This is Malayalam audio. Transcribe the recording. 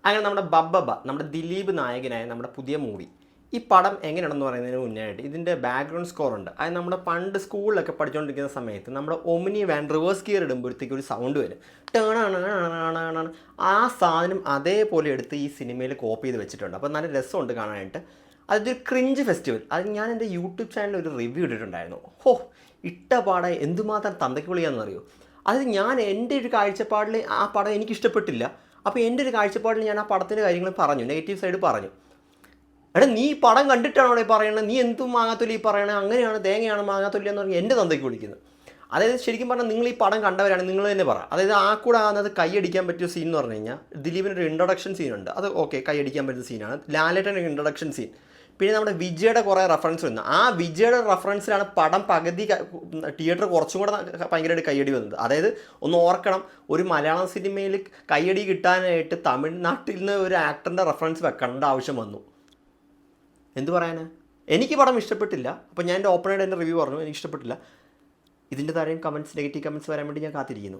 അങ്ങനെ നമ്മുടെ ബബ്ബബ, നമ്മുടെ ദിലീപ് നായകനായ നമ്മുടെ പുതിയ മൂവി. ഈ പടം എങ്ങനെയാണെന്ന് പറയുന്നതിന് മുന്നായിട്ട് ഇതിൻ്റെ ബാക്ക്ഗ്രൗണ്ട് സ്കോർ ഉണ്ട്. അത് നമ്മുടെ പണ്ട് സ്കൂളിലൊക്കെ പഠിച്ചുകൊണ്ടിരിക്കുന്ന സമയത്ത് നമ്മുടെ ഒമിനി വാൻ റിവേഴ്സ് ഗിയർ ഇടുമ്പോഴത്തേക്ക് ഒരു സൗണ്ട് വരും. ടേണാണ്. ആ സാധനം അതേപോലെ എടുത്ത് ഈ സിനിമയിൽ കോപ്പി ചെയ്ത് വെച്ചിട്ടുണ്ട്. അപ്പോൾ നല്ല രസമുണ്ട് കാണാനായിട്ട്. അതൊരു ക്രിഞ്ച് ഫെസ്റ്റിവൽ. അത് ഞാൻ എൻ്റെ യൂട്യൂബ് ചാനലിൽ ഒരു റിവ്യൂ ഇട്ടിട്ടുണ്ടായിരുന്നു. ഇട്ട പാടം എന്തുമാത്രം തന്തയ്ക്ക് വിളിയാണെന്ന് അറിയോ. അത് ഞാൻ എൻ്റെ ഒരു കാഴ്ചപ്പാടിൽ ആ പടം എനിക്ക് ഇഷ്ടപ്പെട്ടില്ല. അപ്പോൾ എൻ്റെ ഒരു കാഴ്ചപ്പാടിൽ ഞാൻ ആ പടത്തിൻ്റെ കാര്യങ്ങൾ പറഞ്ഞു, നെഗറ്റീവ് സൈഡ് പറഞ്ഞു. എടാ നീ പടം കണ്ടിട്ടാണോ ഈ പറയണത്, നീ എന്തും മാങ്ങാത്തൊല്ലി പറയണത്, അങ്ങനെയാണ് തേങ്ങയാണ് മാങ്ങാത്തൊല്ലി എന്ന് പറഞ്ഞാൽ എൻ്റെ തന്തയ്ക്ക് വിളിക്കുന്നത്. അതായത് ശരിക്കും പറഞ്ഞാൽ നിങ്ങൾ ഈ പടം കണ്ടവരാണ്, നിങ്ങൾ തന്നെ പറ. അതായത് ആ കൂടെ ആകുന്നത് കൈയടിക്കാൻ പറ്റിയ സീൻ എന്ന് പറഞ്ഞു കഴിഞ്ഞാൽ ദിലീപിനൊരു ഇൻട്രൊഡക്ഷൻ സീനുണ്ട്. അത് ഓക്കെ, കൈയടിക്കാൻ പറ്റുന്ന സീനാണ്. ലാലേട്ടൻ്റെ ഇൻട്രൊഡക്ഷൻ സീൻ. പിന്നെ നമ്മുടെ വിജയുടെ കുറേ റെഫറൻസ് വന്നു. ആ വിജയുടെ റെഫറൻസിലാണ് പടം പകുതി തിയേറ്റർ കുറച്ചും കൂടെ ഭയങ്കരമായിട്ട് കയ്യടി വന്നത്. അതായത് ഒന്ന് ഓർക്കണം, ഒരു മലയാളം സിനിമയിൽ കയ്യടി കിട്ടാനായിട്ട് തമിഴ്നാട്ടിൽ നിന്ന് ഒരു ആക്ടറിൻ്റെ റെഫറൻസ് വെക്കേണ്ട ആവശ്യം വന്നു. എന്ത് പറയാനാ, എനിക്ക് പടം ഇഷ്ടപ്പെട്ടില്ല. അപ്പോൾ ഞാൻ എൻ്റെ ഓപ്പണായിട്ട് എൻ്റെ റിവ്യൂ പറഞ്ഞു, എനിക്ക് ഇഷ്ടപ്പെട്ടില്ല. ഇതിൻ്റെ താഴെയും കമൻറ്റ്സ്, നെഗറ്റീവ് കമൻറ്റ്സ് വരാൻ വേണ്ടി ഞാൻ കാത്തിരിക്കുന്നു.